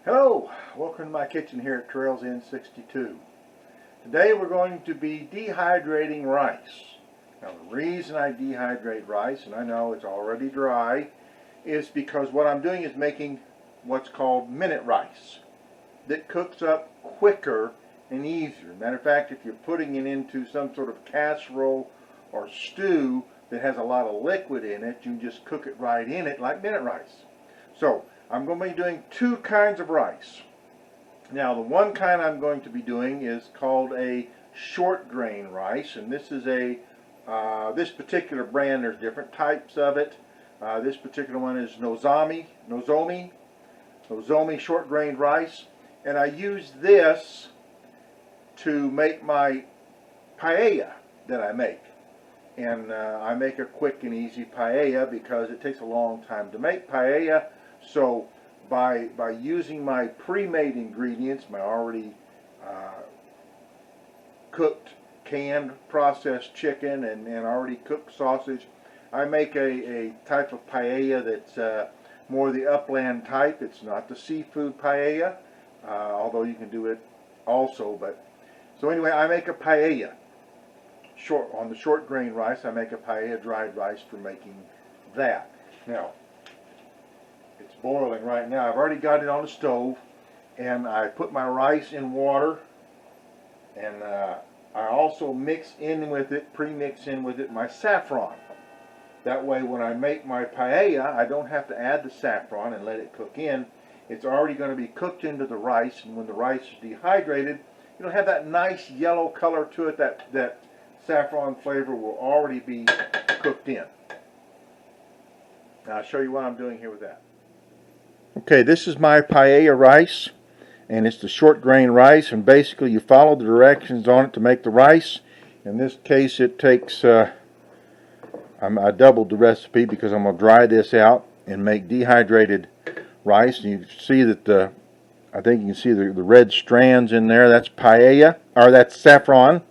Hello, welcome to my kitchen here at Trails Inn 62. Today we're going to be dehydrating rice. Now the reason I dehydrate rice, and I know it's already dry, is because what I'm doing is making what's called minute rice that cooks up quicker and easier. Matter of fact, if you're putting it into some sort of casserole or stew that has a lot of liquid in it, you just cook it right in it like minute rice. So I'm going to be doing two kinds of rice. Now the one kind I'm going to be doing is called a short grain rice, and this is this particular brand. There's different types of it. This particular one is Nozomi short grain rice, and I use this to make my paella that I make. And I make a quick and easy paella because it takes a long time to make paella. So by using my pre-made ingredients, my already cooked, canned, processed chicken and already cooked sausage, I make a type of paella that's more the upland type. It's not the seafood paella, although you can do it also. But so anyway, I make a paella. On the short grain rice, I make a paella dried rice for making that. Now, it's boiling right now. I've already got it on the stove, and I put my rice in water, and I also mix in with it, pre-mix in with it, my saffron. That way when I make my paella, I don't have to add the saffron and let it cook in. It's already going to be cooked into the rice, and when the rice is dehydrated, it'll have that nice yellow color to it. That saffron flavor will already be cooked in. Now I'll show you what I'm doing here with that. Okay, this is my paella rice, and it's the short grain rice, and basically you follow the directions on it to make the rice. In this case it takes, I doubled the recipe because I'm going to dry this out and make dehydrated rice. And you can see that I think you can see the red strands in there. That's paella, or that's saffron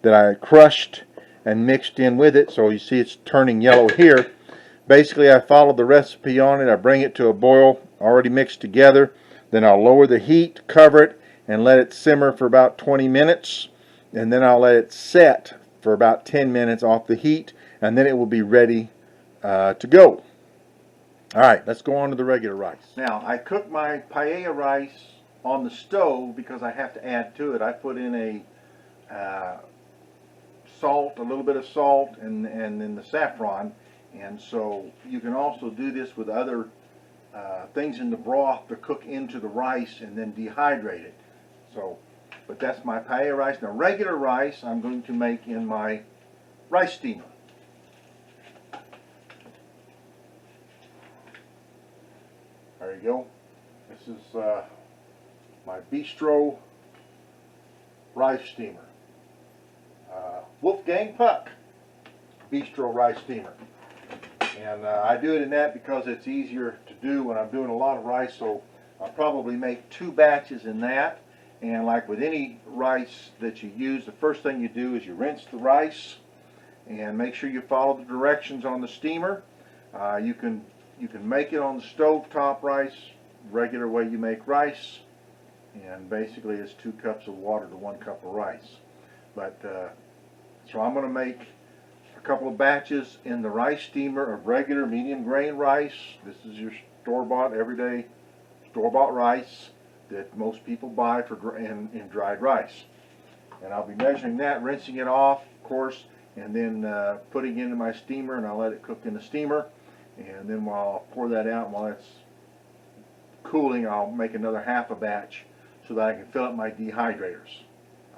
that I crushed and mixed in with it. So you see it's turning yellow here. Basically I follow the recipe on it. I bring it to a boil already mixed together. Then I'll lower the heat, cover it, and let it simmer for about 20 minutes. And then I'll let it set for about 10 minutes off the heat, and then it will be ready to go. Alright, let's go on to the regular rice. Now I cook my paella rice on the stove because I have to add to it. I put in a salt, a little bit of salt, and then the saffron. And so you can also do this with other things in the broth to cook into the rice and then dehydrate it. So, but that's my paella rice. Now regular rice I'm going to make in my rice steamer. There you go. This is my bistro rice steamer. Wolfgang Puck bistro rice steamer. And I do it in that because it's easier to do when I'm doing a lot of rice, so I'll probably make 2 batches in that. And like with any rice that you use, the first thing you do is you rinse the rice and make sure you follow the directions on the steamer. You can make it on the stovetop rice, regular way you make rice, and basically it's 2 cups of water to 1 cup of rice. But so I'm going to make a couple of batches in the rice steamer of regular medium grain rice. This is your store-bought, everyday store-bought rice that most people buy in dried rice. And I'll be measuring that, rinsing it off, of course, and then putting it into my steamer, and I'll let it cook in the steamer. And then while I'll pour that out, while it's cooling, I'll make another half a batch so that I can fill up my dehydrators.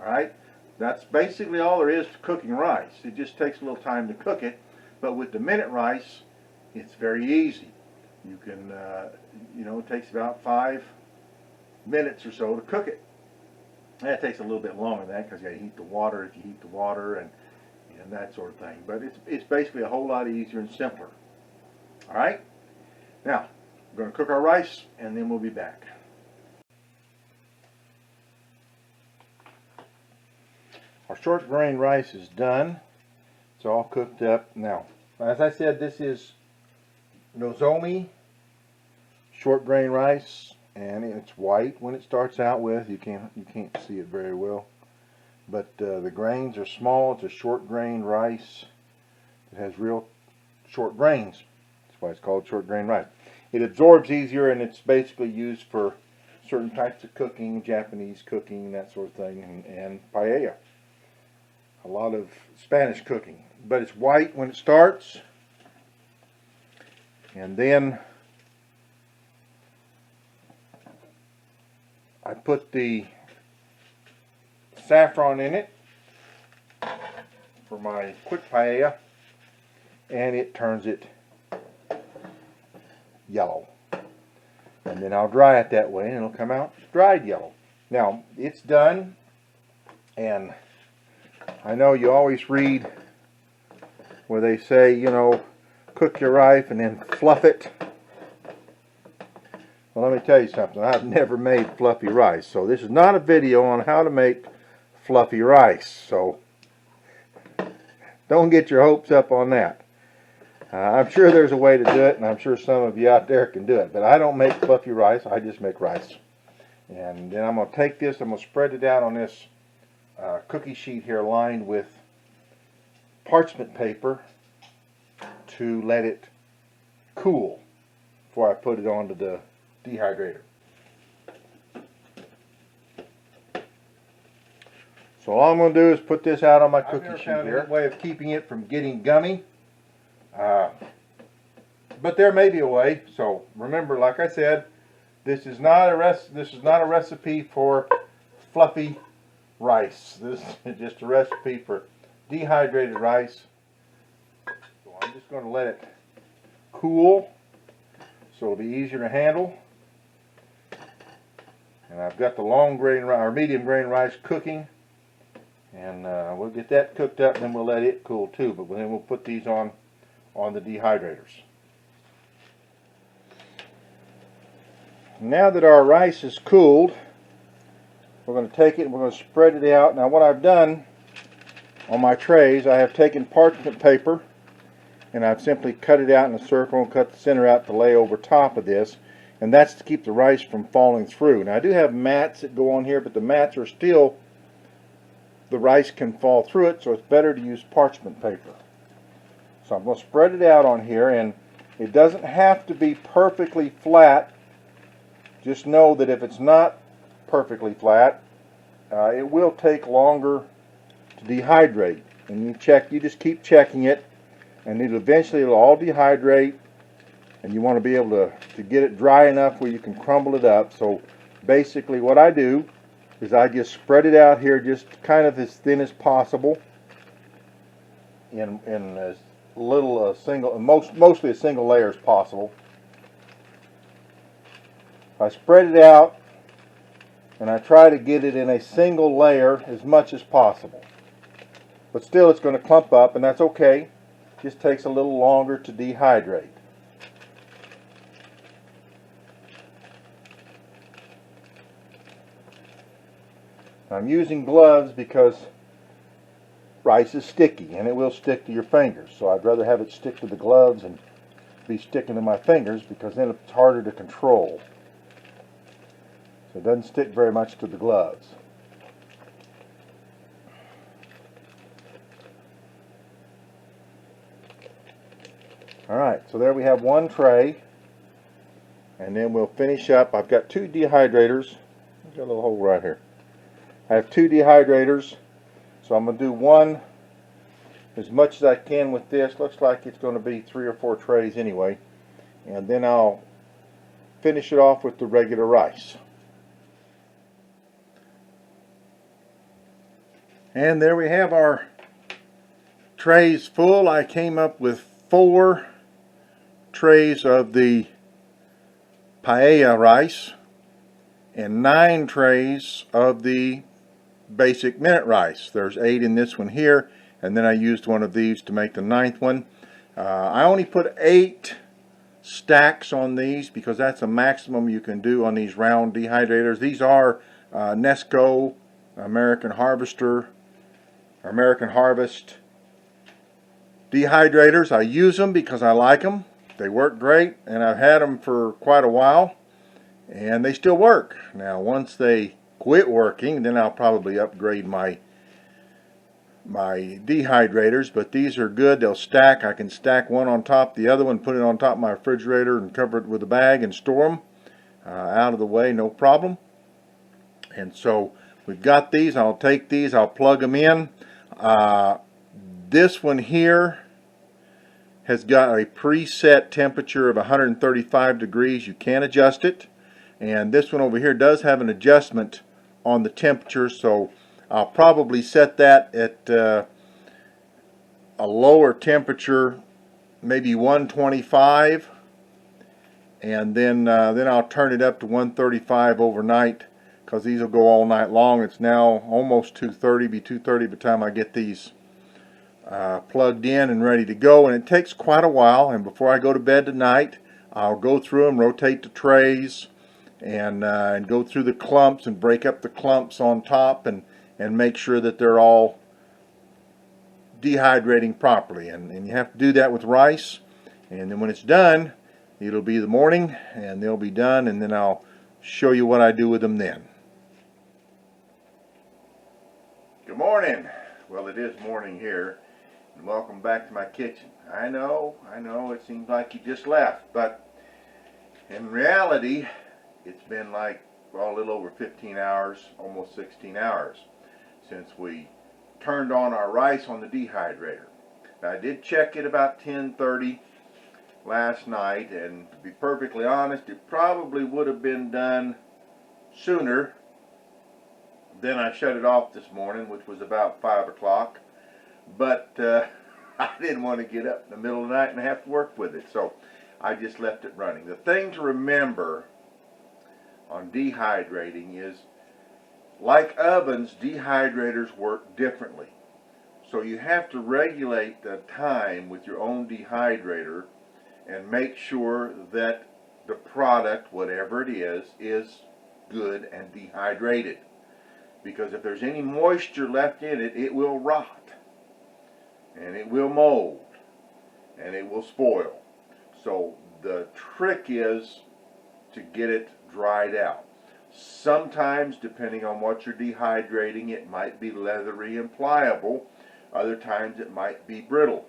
Alright? That's basically all there is to cooking rice. It just takes a little time to cook it, but with the minute rice, it's very easy. You can, it takes about 5 minutes or so to cook it. And it takes a little bit longer than that because you heat the water if you heat the water and that sort of thing. But it's basically a whole lot easier and simpler. Alright? Now, we're going to cook our rice and then we'll be back. Our short grain rice is done. It's all cooked up. Now, as I said, this is Nozomi short grain rice, and it's white when it starts out with. You can't see it very well, but the grains are small. It's a short grain rice. It has real short grains. That's why it's called short grain rice. It absorbs easier, and it's basically used for certain types of cooking, Japanese cooking, that sort of thing, and paella. A lot of Spanish cooking. But it's white when it starts, and then I put the saffron in it for my quick paella, and it turns it yellow. And then I'll dry it that way, and it'll come out dried yellow. Now, it's done, and I know you always read where they say, you know, cook your rice and then fluff it. Well, let me tell you something. I've never made fluffy rice, so this is not a video on how to make fluffy rice. So don't get your hopes up on that. I'm sure there's a way to do it, and I'm sure some of you out there can do it. But I don't make fluffy rice. I just make rice. And then I'm going to take this, I'm going to spread it out on this cookie sheet here lined with parchment paper to let it cool before I put it onto the dehydrator. So all I'm going to do is put this out on my cookie sheet here. A way of keeping it from getting gummy. But there may be a way. So remember, like I said, this is not a recipe for fluffy rice. This is just a recipe for dehydrated rice. So I'm just going to let it cool so it'll be easier to handle. And I've got the long grain or medium grain rice cooking, and we'll get that cooked up, and then we'll let it cool too. But then we'll put these on the dehydrators. Now that our rice is cooled, we're going to take it and we're going to spread it out. Now what I've done on my trays, I have taken parchment paper and I've simply cut it out in a circle and cut the center out to lay over top of this, and that's to keep the rice from falling through. Now I do have mats that go on here, but the mats are still, the rice can fall through it, so it's better to use parchment paper. So I'm going to spread it out on here, and it doesn't have to be perfectly flat. Just know that if it's not perfectly flat, it will take longer to dehydrate. And you just keep checking it, and it'll all dehydrate, and you want to be able to get it dry enough where you can crumble it up. So basically what I do is I just spread it out here just kind of as thin as possible in as little mostly a single layer as possible. I spread it out and I try to get it in a single layer as much as possible. But still it's going to clump up, and that's okay. It just takes a little longer to dehydrate. I'm using gloves because rice is sticky and it will stick to your fingers. So I'd rather have it stick to the gloves and be sticking to my fingers, because then it's harder to control. So it doesn't stick very much to the gloves. Alright, so there we have one tray, and then we'll finish up. I've got two dehydrators. I've got a little hole right here. I have two dehydrators, so I'm going to do one as much as I can with this. Looks like it's going to be 3 or 4 trays anyway, and then I'll finish it off with the regular rice. And there we have our trays full. I came up with 4 trays of the paella rice and 9 trays of the basic minute rice. There's 8 in this one here, and then I used one of these to make the 9th one. I only put 8 stacks on these because that's a maximum you can do on these round dehydrators. These are Nesco American Harvest dehydrators. I use them because I like them. They work great, and I've had them for quite a while, and they still work. Now once they quit working, then I'll probably upgrade my dehydrators, but these are good. They'll stack. I can stack one on top of the other one, put it on top of my refrigerator and cover it with a bag and store them out of the way, no problem. And so we've got these. I'll take these, I'll plug them in. This one here has got a preset temperature of 135 degrees. You can adjust it. And this one over here does have an adjustment on the temperature, so I'll probably set that at a lower temperature, maybe 125, and then I'll turn it up to 135 overnight, because these will go all night long. It's now almost 2:30, be 2:30 by the time I get these plugged in and ready to go, and it takes quite a while. And before I go to bed tonight, I'll go through them, rotate the trays, and go through the clumps and break up the clumps on top, and make sure that they're all dehydrating properly. And you have to do that with rice. And then when it's done, it'll be the morning and they'll be done, and then I'll show you what I do with them then. Good morning. Well, it is morning here, and welcome back to my kitchen. I know, it seems like you just left, but in reality, it's been like, well, a little over 15 hours, almost 16 hours since we turned on our rice on the dehydrator. Now, I did check it about 10:30 last night, and to be perfectly honest, it probably would have been done sooner. Then I shut it off this morning, which was about 5 o'clock, but I didn't want to get up in the middle of the night and have to work with it, so I just left it running. The thing to remember on dehydrating is, like ovens, dehydrators work differently. So you have to regulate the time with your own dehydrator and make sure that the product, whatever it is good and dehydrated. Because if there's any moisture left in it, it will rot, and it will mold, and it will spoil. So the trick is to get it dried out. Sometimes, depending on what you're dehydrating, it might be leathery and pliable. Other times it might be brittle.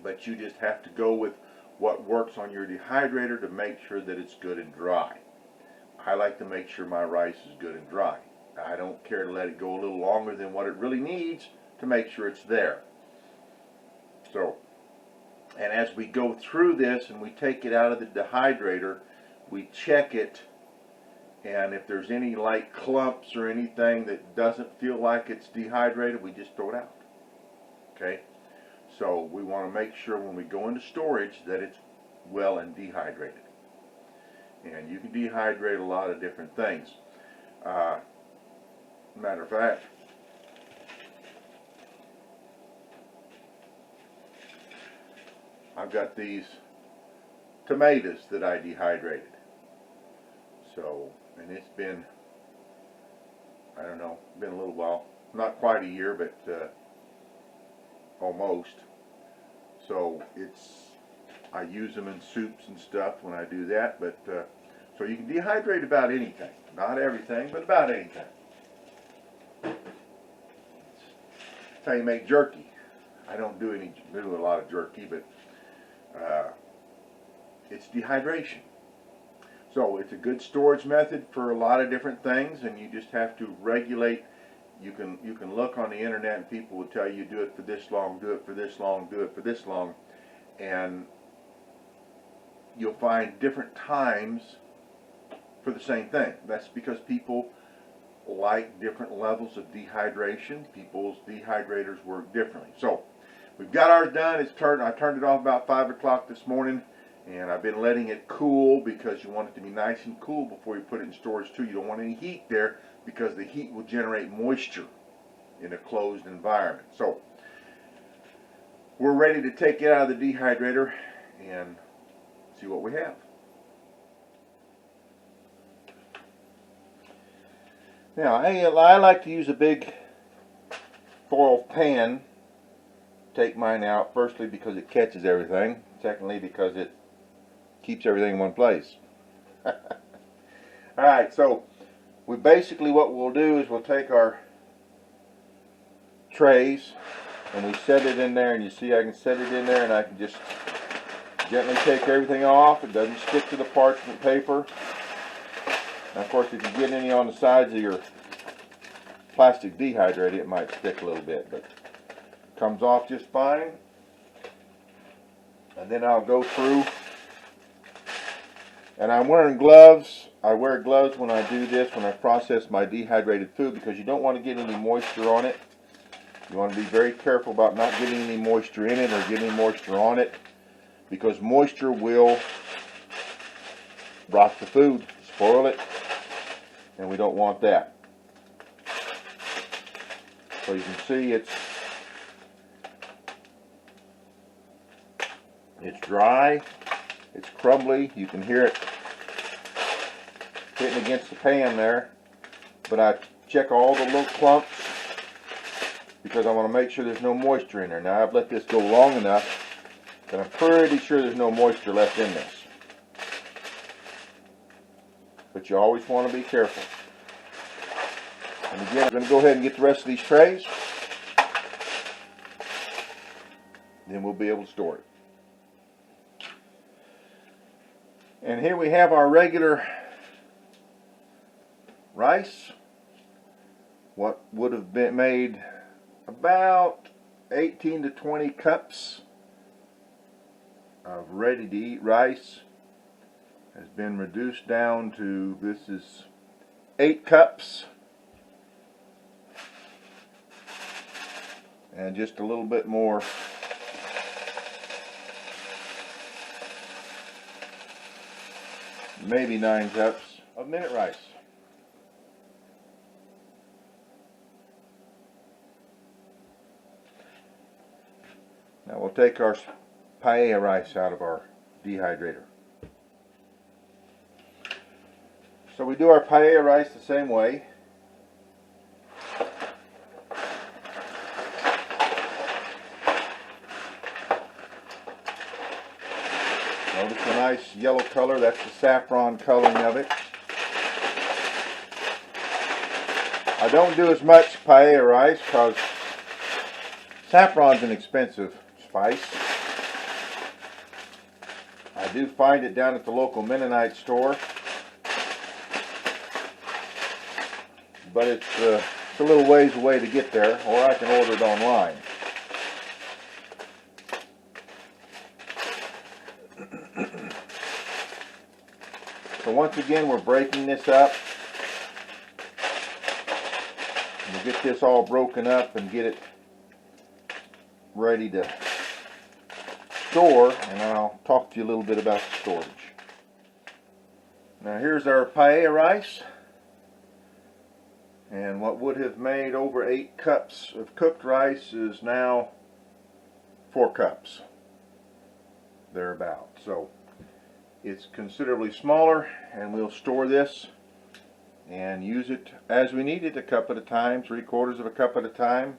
But you just have to go with what works on your dehydrator to make sure that it's good and dry. I like to make sure my rice is good and dry. I don't care to let it go a little longer than what it really needs to make sure it's there. So, and as we go through this and we take it out of the dehydrator, we check it, and if there's any light clumps or anything that doesn't feel like it's dehydrated, we just throw it out. Okay? So we want to make sure when we go into storage that it's well and dehydrated. And you can dehydrate a lot of different things. Matter of fact, I've got these tomatoes that I dehydrated. So, and it's been, I don't know, been a little while. Not quite a year, but almost. So I use them in soups and stuff when I do that. But so you can dehydrate about anything. Not everything, but about anything. That's how you make jerky. I don't do a lot of jerky, but it's dehydration. So it's a good storage method for a lot of different things, and you just have to regulate. You can look on the internet, and people will tell you do it for this long, do it for this long, do it for this long, and you'll find different times for the same thing. That's because people like different levels of dehydration. People's dehydrators work differently. So we've got ours done. I turned it off about 5 o'clock this morning, and I've been letting it cool because you want it to be nice and cool before you put it in storage too. You don't want any heat there because the heat will generate moisture in a closed environment. So we're ready to take it out of the dehydrator and see what we have. Now I like to use a big foil pan. Take mine out, firstly because it catches everything, secondly because it keeps everything in one place. Alright, so we basically, what we'll do is we'll take our trays and we set it in there, and you see I can set it in there and I can just gently take everything off. It doesn't stick to the parchment paper. Now, of course, if you get any on the sides of your plastic dehydrator, it might stick a little bit, but it comes off just fine. And then I'll go through, and I'm wearing gloves. I wear gloves when I do this, when I process my dehydrated food, because you don't want to get any moisture on it. You want to be very careful about not getting any moisture in it or getting any moisture on it, because moisture will rot the food, spoil it, and we don't want that. So you can see it's dry, it's crumbly, you can hear it hitting against the pan there, but I check all the little clumps because I want to make sure there's no moisture in there. Now, I've let this go long enough that I'm pretty sure there's no moisture left in this. But you always want to be careful. And again, I'm going to go ahead and get the rest of these trays. Then we'll be able to store it. And here we have our regular rice. What would have been made about 18 to 20 cups of ready to eat rice has been reduced down to, this is 8 cups and just a little bit more. Maybe 9 cups of minute rice. Now we'll take our paella rice out of our dehydrator. So we do our paella rice the same way. Notice the nice yellow color, that's the saffron coloring of it. I don't do as much paella rice because saffron's an expensive spice. I do find it down at the local Mennonite store, but it's a little ways away to get there, or I can order it online. So once again, we're breaking this up. We'll get this all broken up and get it ready to store, and I'll talk to you a little bit about the storage. Now here's our paella rice, and what would have made over 8 cups of cooked rice is now 4 cups, thereabout. So it's considerably smaller, and we'll store this and use it as we need it, a cup at a time, 3/4 of a cup at a time.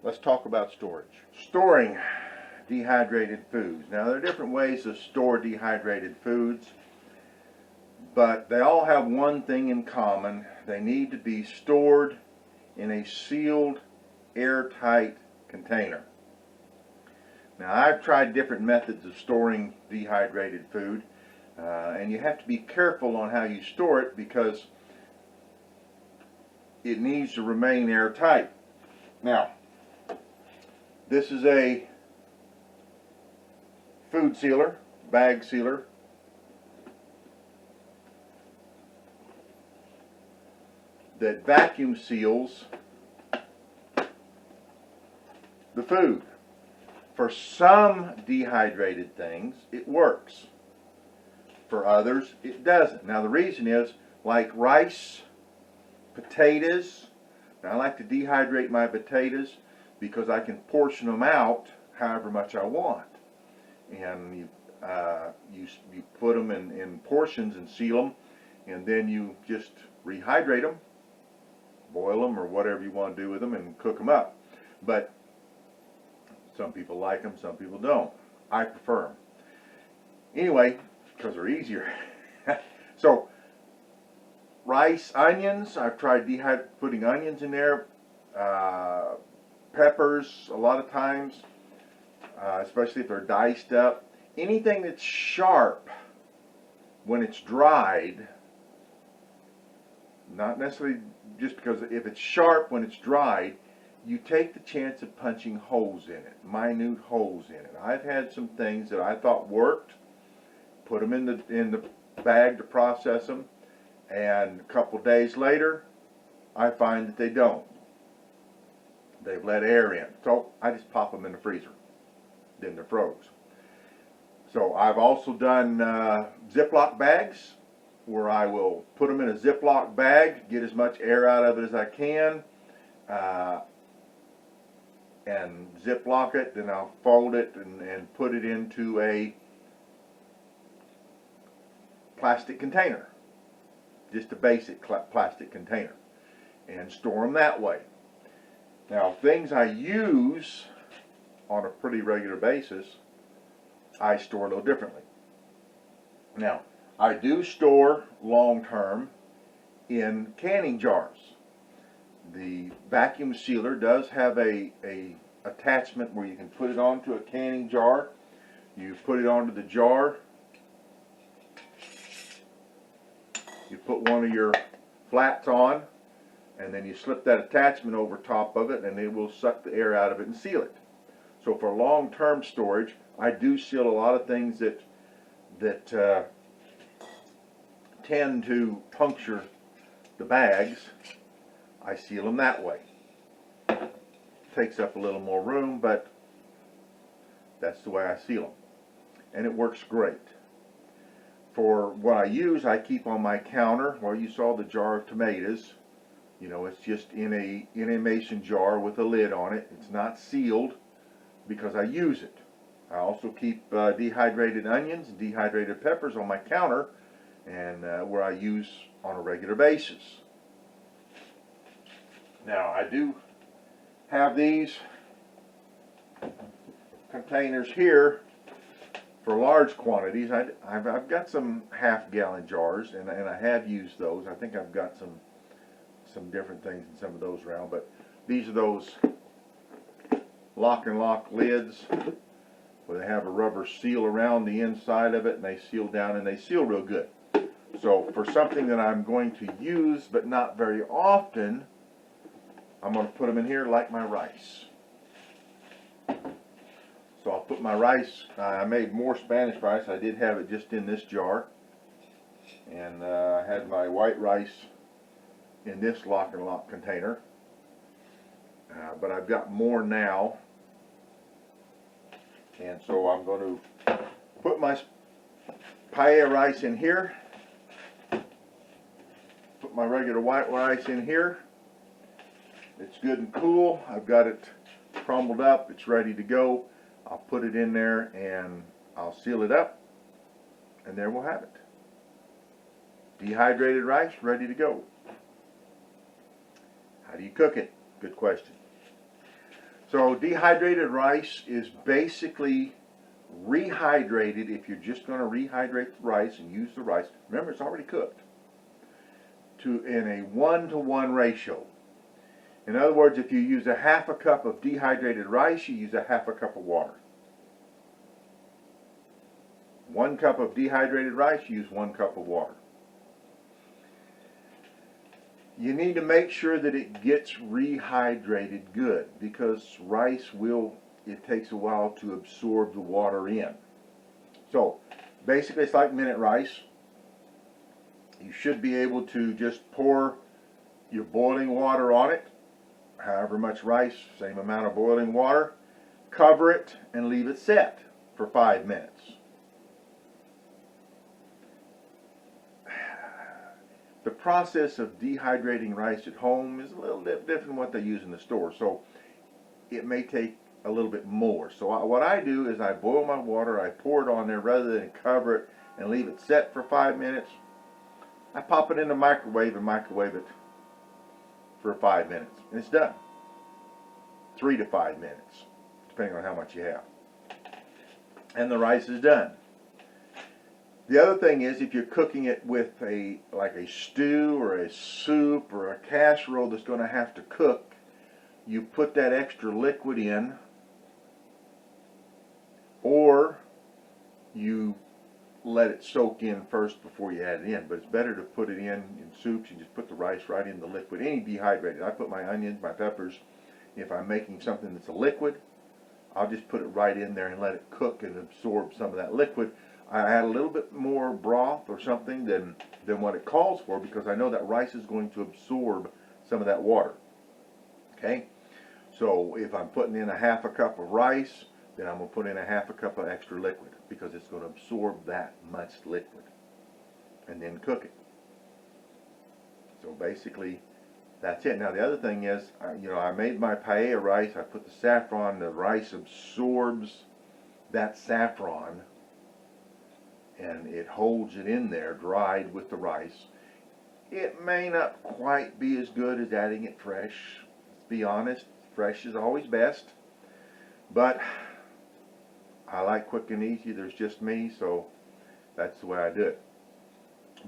Let's talk about storage. Storing dehydrated foods. Now, there are different ways to store dehydrated foods, but they all have one thing in common. They need to be stored in a sealed, airtight container. Now, I've tried different methods of storing dehydrated food, and you have to be careful on how you store it because it needs to remain airtight. Now, this is a food sealer, bag sealer. That vacuum seals the food. For some dehydrated things, it works. For others, it doesn't. Now the reason is, like rice, potatoes, now I like to dehydrate my potatoes because I can portion them out however much I want. And you put them in portions and seal them, and then you just rehydrate them, boil them, or whatever you want to do with them, and cook them up. But some people like them, some people don't. I prefer them. Anyway, because they're easier. So rice, onions, I've tried putting onions in there, peppers a lot of times, especially if they're diced up. Anything that's sharp when it's dried, not necessarily just because if it's sharp when it's dried, you take the chance of punching holes in it, minute holes in it. I've had some things that I thought worked, put them in the bag to process them, and a couple days later, I find that they don't. They've let air in, so I just pop them in the freezer. Then they're froze. So I've also done Ziploc bags, where I will put them in a Ziploc bag, get as much air out of it as I can, and Ziploc it, then I'll fold it and put it into a plastic container, just a basic plastic container, and store them that way. Now, things I use on a pretty regular basis, I store a little differently. Now, I do store long term in canning jars. The vacuum sealer does have a attachment where you can put it onto a canning jar. You put it onto the jar. You put one of your flats on, and then you slip that attachment over top of it, and it will suck the air out of it and seal it. So for long-term storage, I do seal a lot of things that tend to puncture the bags. I seal them that way. Takes up a little more room, but that's the way I seal them, and it works great. For what I use, I keep on my counter where you saw the jar of tomatoes. You know, it's just in a mason jar with a lid on it. It's not sealed because I use it. I also keep dehydrated onions, dehydrated peppers on my counter, and where I use on a regular basis. Now, I do have these containers here for large quantities. I've got some half-gallon jars, and I have used those. I think I've got some different things in some of those around, but these are those lock and lock lids where they have a rubber seal around the inside of it, and they seal down, and they seal real good. So for something that I'm going to use but not very often, I'm going to put them in here like my rice. So I'll put my rice. I made more Spanish rice. I did have it just in this jar, and I had my white rice in this lock and lock container, but I've got more now, and so I'm going to put my paella rice in here, put my regular white rice in here. It's good and cool. I've got it crumbled up. It's ready to go. I'll put it in there and I'll seal it up, and there we'll have it. Dehydrated rice ready to go. How do you cook it? Good question. So dehydrated rice is basically rehydrated. If you're just going to rehydrate the rice and use the rice, remember it's already cooked, in a 1-to-1 ratio. In other words, if you use a half a cup of dehydrated rice, you use a half a cup of water. 1 cup of dehydrated rice, you use 1 cup of water. You need to make sure that it gets rehydrated good, because rice it takes a while to absorb the water in. So basically it's like minute rice. You should be able to just pour your boiling water on it, however much rice, same amount of boiling water, cover it and leave it set for 5 minutes. The process of dehydrating rice at home is a little bit different than what they use in the store, so it may take a little bit more. So what I do is I boil my water, I pour it on there rather than cover it and leave it set for 5 minutes. I pop it in the microwave and microwave it for 5 minutes, and it's done. 3 to 5 minutes, depending on how much you have. And the rice is done. The other thing is, if you're cooking it with like a stew or a soup or a casserole that's going to have to cook, you put that extra liquid in, or you let it soak in first before you add it in. But it's better to put it in soups. You just put the rice right in the liquid. Any dehydrated. I put my onions, my peppers. If I'm making something that's a liquid, I'll just put it right in there and let it cook and absorb some of that liquid. I add a little bit more broth or something than what it calls for, because I know that rice is going to absorb some of that water. Okay? So if I'm putting in a half a cup of rice, then I'm going to put in a half a cup of extra liquid, because it's going to absorb that much liquid, and then cook it. So basically, that's it. Now the other thing is, I made my paella rice. I put the saffron. The rice absorbs that saffron, and it holds it in there, dried with the rice. It may not quite be as good as adding it fresh. Let's be honest, fresh is always best. But I like quick and easy. There's just me, so that's the way I do it.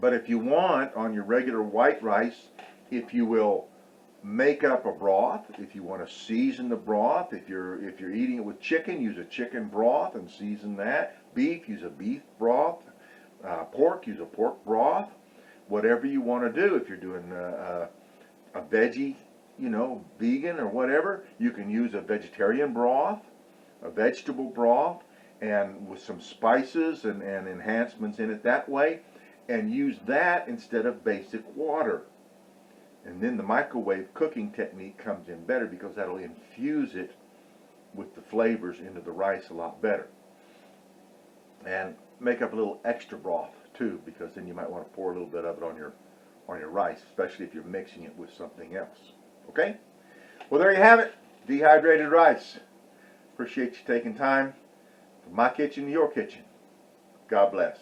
But if you want, on your regular white rice, if you will make up a broth, if you want to season the broth, if you're eating it with chicken, use a chicken broth and season that. Beef, use a beef broth. Pork, use a pork broth. Whatever you want to do. If you're doing a veggie, vegan or whatever, you can use a vegetarian broth, a vegetable broth, and with some spices and enhancements in it that way, and use that instead of basic water. And then the microwave cooking technique comes in better, because that'll infuse it with the flavors into the rice a lot better. And make up a little extra broth too, because then you might want to pour a little bit of it on your rice, especially if you're mixing it with something else. Okay? Well, there you have it. Dehydrated rice. Appreciate you taking time. From my kitchen to your kitchen. God bless.